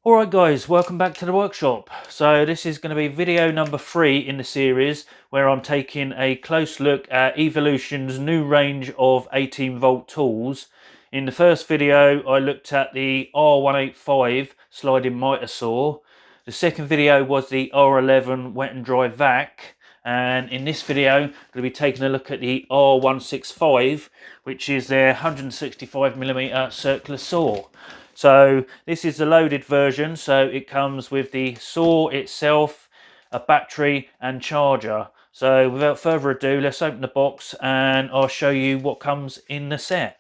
Alright guys, welcome back to the workshop. So this is going to be video number 3 in the series where I'm taking a close look at Evolution's new range of 18 volt tools. In the first video I looked at the r165 sliding miter saw. The second video was the r11 wet and dry vac. And in this video I'm going to be taking a look at the r165, which is their 165mm circular saw. So this is the loaded version, so it comes with the saw itself, a battery and charger. So without further ado, let's open the box and I'll show you what comes in the set.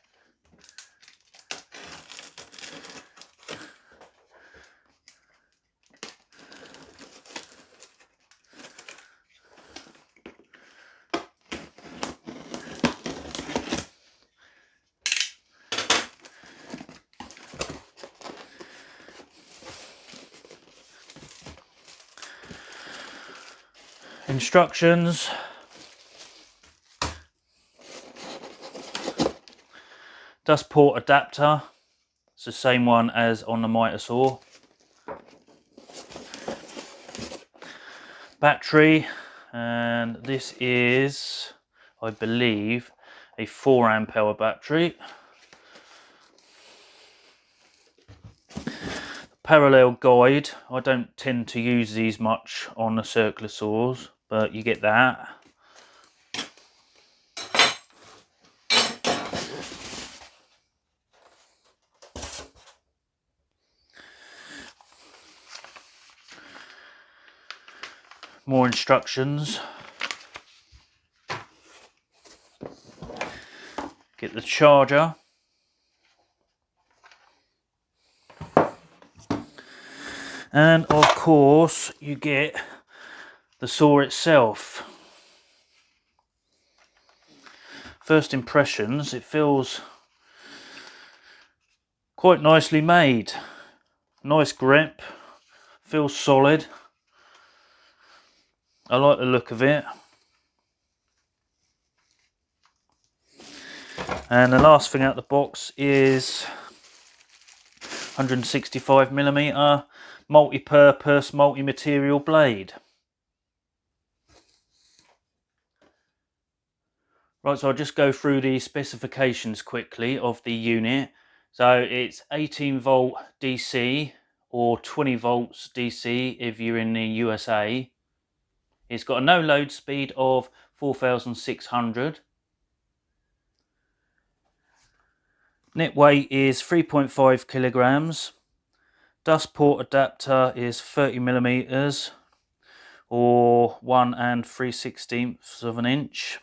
Instructions. Dust port adapter. It's the same one as on the miter saw. Battery, and this is, I believe, a 4 amp hour battery. Parallel guide. I don't tend to use these much on the circular saws, but you get that. More instructions. Get the charger. And of course you get the saw itself. First impressions, it feels quite nicely made. Nice grip, feels solid. I like the look of it. And the last thing out the box is 165mm multi-purpose, multi-material blade. Right, so I'll just go through the specifications quickly of the unit. So it's 18 volt DC or 20 volts DC if you're in the USA. It's got a no load speed of 4,600. Net weight is 3.5 kilograms. Dust port adapter is 30mm or 1 3/16 of an inch.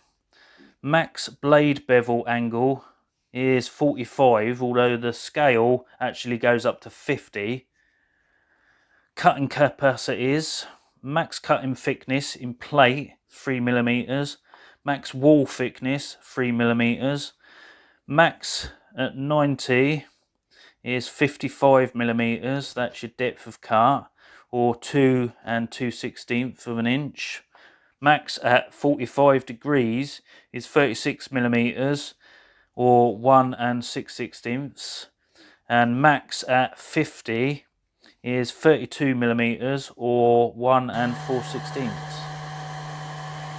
Max blade bevel angle is 45, although the scale actually goes up to 50. Cutting capacities, max cutting thickness in plate 3mm, max wall thickness 3mm, max at 90 is 55mm, that's your depth of cut, or 2 2/16 of an inch. Max at 45 degrees is 36mm or 1 6/16, and max at 50 is 32mm or 1 4/16.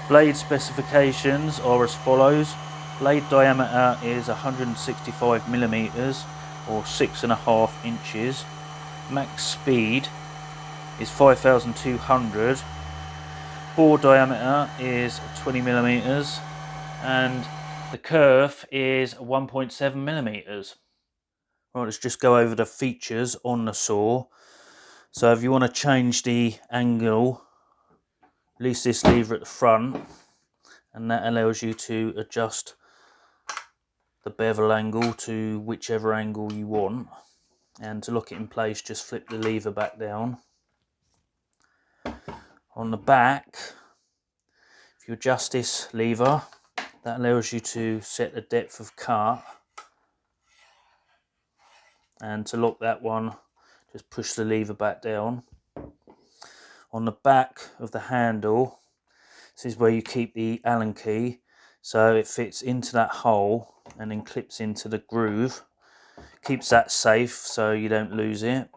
Blade specifications are as follows. Blade diameter is 165mm or 6.5 inches. Max speed is 5,200. Bore diameter is 20mm and the kerf is 1.7mm. Right, let's just go over the features on the saw. So if you want to change the angle, release this lever at the front, and that allows you to adjust the bevel angle to whichever angle you want. And to lock it in place, just flip the lever back down. On the back, if you adjust this lever, that allows you to set the depth of cut. And to lock that one, just push the lever back down. On the back of the handle, this is where you keep the Allen key, so it fits into that hole and then clips into the groove. Keeps that safe so you don't lose it.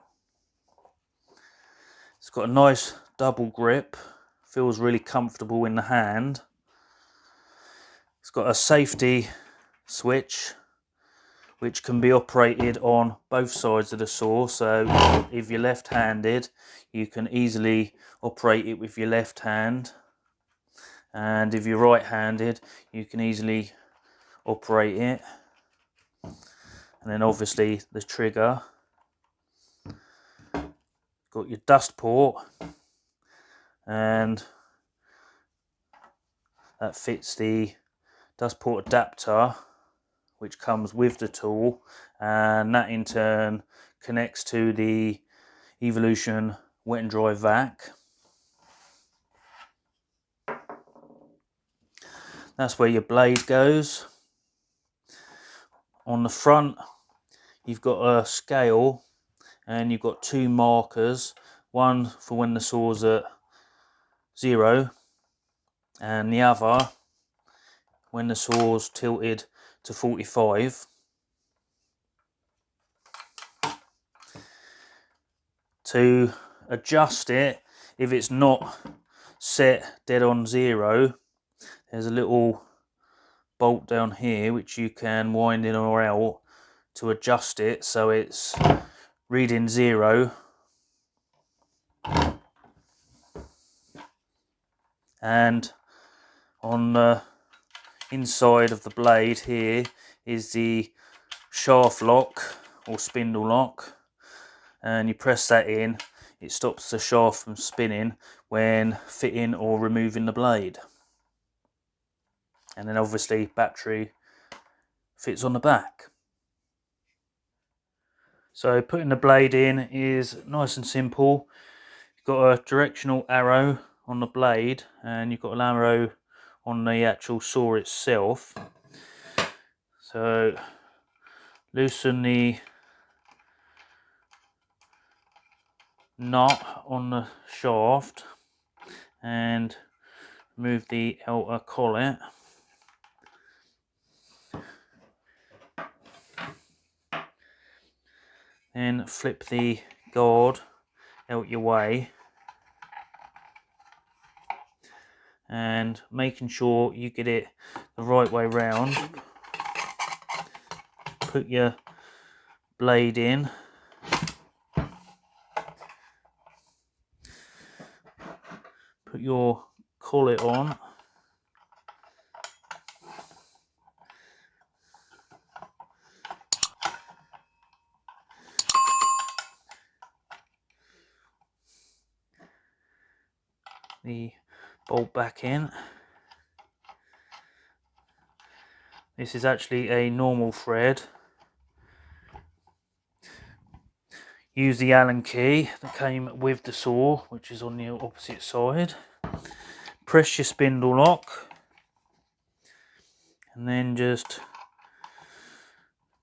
got a nice double grip, feels really comfortable in the hand. It's got a safety switch which can be operated on both sides of the saw, so if you're left-handed you can easily operate it with your left hand, and if you're right-handed you can easily operate it. And then obviously the trigger, got your dust port, and that fits the dust port adapter which comes with the tool, and that in turn connects to the Evolution wet and dry vac. That's where your blade goes. On the front you've got a scale, and you've got two markers, one for when the saw's at 0 and the other when the saw's tilted to 45. To adjust it, if it's not set dead on 0, there's a little bolt down here which you can wind in or out to adjust it so it's reading 0. And on the inside of the blade here is the shaft lock or spindle lock, and you press that in, it stops the shaft from spinning when fitting or removing the blade. And then obviously battery fits on the back. So putting the blade in is nice and simple. You've got a directional arrow on the blade, and you've got an arrow on the actual saw itself. So loosen the nut on the shaft and remove the outer collet. Then flip the guard out your way, and making sure you get it the right way round, put your blade in, put your collet on, the bolt back in. This is actually a normal thread. Use the Allen key that came with the saw, which is on the opposite side. Press your spindle lock, and then just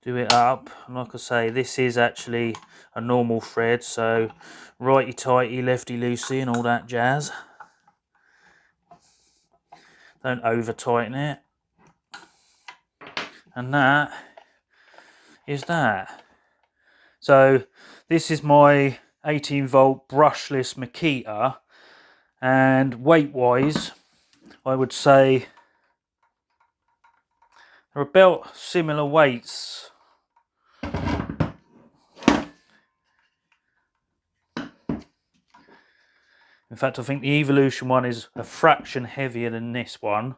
do it up. And like I say, this is actually a normal thread, so righty tighty, lefty loosey and all that jazz. Don't over tighten it. And that is that. So this is my 18-volt brushless Makita, and weight wise I would say they're about similar weights. In fact, I think the Evolution one is a fraction heavier than this one.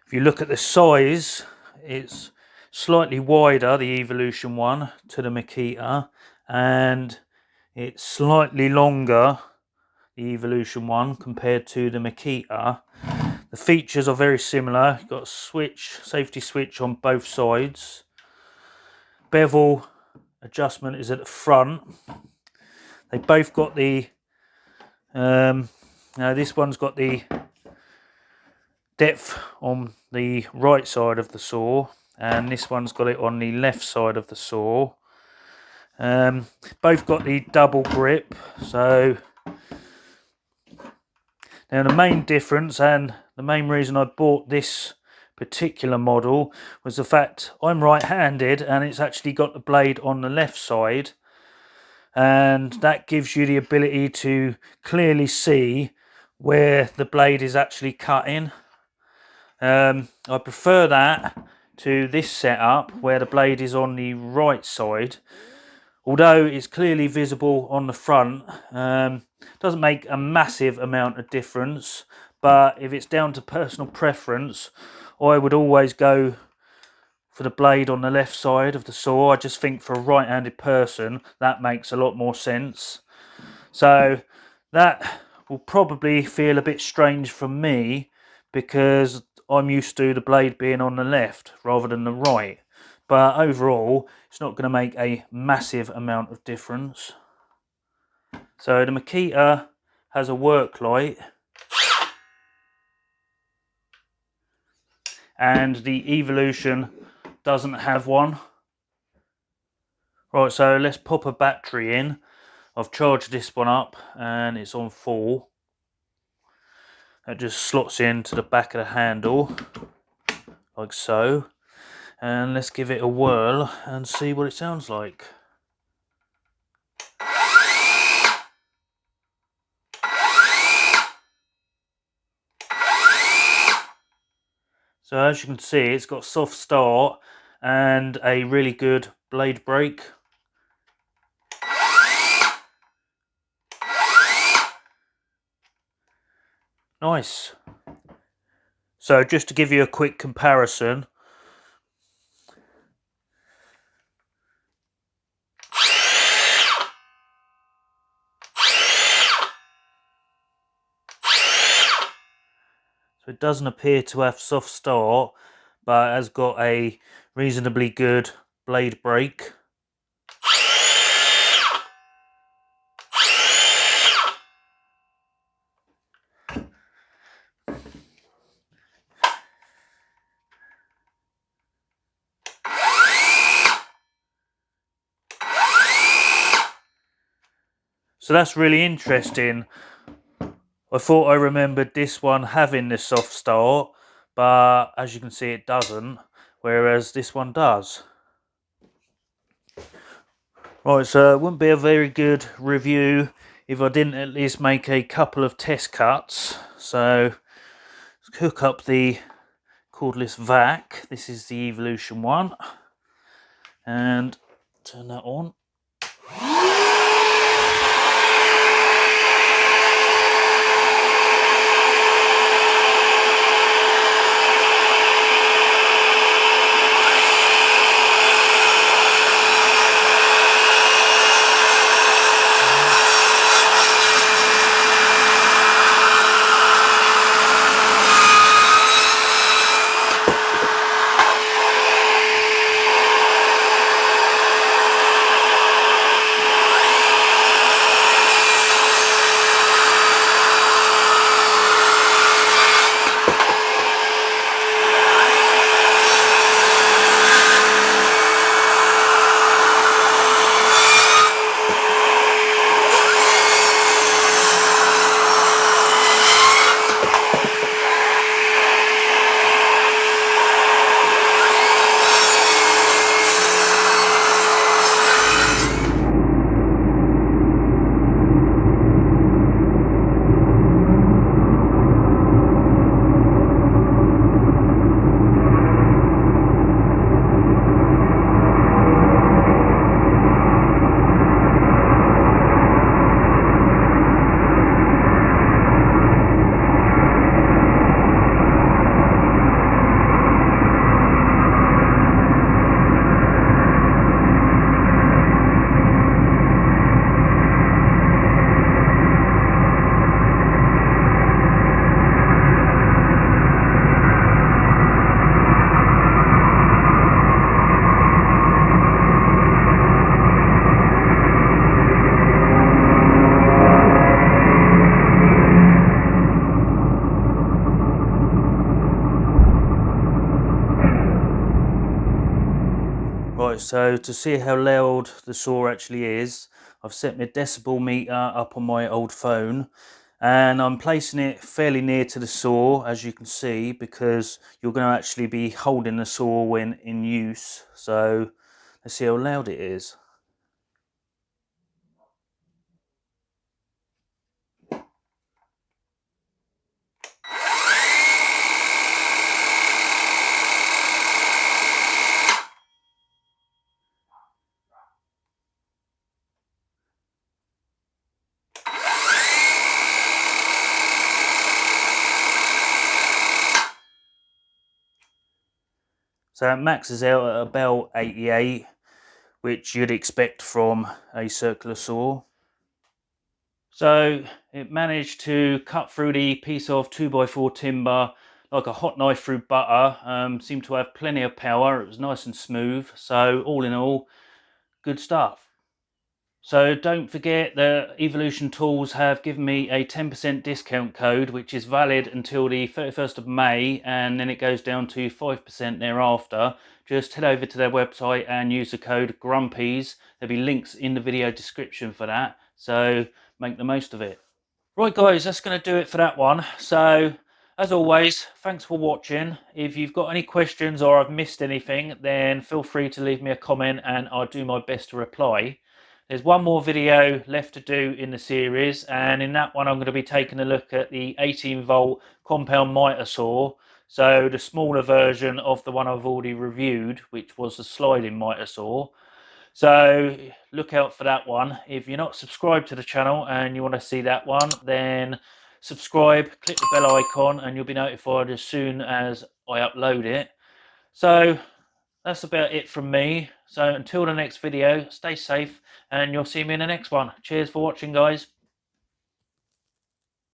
If you look at the size, it's slightly wider, the Evolution one, to the Makita, and it's slightly longer, the Evolution one, compared to the Makita. The features are very similar. You've got a switch, safety switch on both sides. Bevel adjustment is at the front. They both got the now this one's got the depth on the right side of the saw, and this one's got it on the left side of the saw. Both got the double grip. So now the main difference, and the main reason I bought this particular model, was the fact I'm right-handed and it's actually got the blade on the left side. and that gives you the ability to clearly see where the blade is actually cutting. I prefer that to this setup where the blade is on the right side. Although it's clearly visible on the front, doesn't make a massive amount of difference, but if it's down to personal preference, I would always go for the blade on the left side of the saw. I just think for a right-handed person that makes a lot more sense. So that will probably feel a bit strange for me because I'm used to the blade being on the left rather than the right. But overall, it's not going to make a massive amount of difference. So the Makita has a work light, and the Evolution doesn't have one. Right, so let's pop a battery in. I've charged this one up and it's on full. That just slots into the back of the handle, like so. And let's give it a whirl and see what it sounds like. So as you can see, it's got soft start and a really good blade break. Nice. So just to give you a quick comparison, so it doesn't appear to have soft start, but has got a reasonably good blade break. So that's really interesting. I thought I remembered this one having the soft start, but as you can see it doesn't, whereas this one does. Right, so it wouldn't be a very good review if I didn't at least make a couple of test cuts. So let's hook up the cordless vac. This is the Evolution one, and turn that on. Right, so to see how loud the saw actually is, I've set my decibel meter up on my old phone, and I'm placing it fairly near to the saw, as you can see, because you're going to actually be holding the saw when in use. So let's see how loud it is. So it maxes out at about 88, which you'd expect from a circular saw. So it managed to cut through the piece of 2x4 timber like a hot knife through butter. Seemed to have plenty of power. It was nice and smooth. So all in all, good stuff. So don't forget that Evolution Tools have given me a 10% discount code, which is valid until the 31st of May, and then it goes down to 5% thereafter. Just head over to their website and use the code GRUMPIES. There'll be links in the video description for that, so make the most of it. Right guys, that's going to do it for that one. So as always, thanks for watching. If you've got any questions or I've missed anything, then feel free to leave me a comment and I'll do my best to reply. There's one more video left to do in the series, and in that one I'm going to be taking a look at the 18-volt compound miter saw. So the smaller version of the one I've already reviewed, which was the sliding miter saw. So look out for that one. If you're not subscribed to the channel and you want to see that one, then subscribe, click the bell icon, and you'll be notified as soon as I upload it. So that's about it from me. So until the next video, stay safe and you'll see me in the next one. Cheers for watching, guys.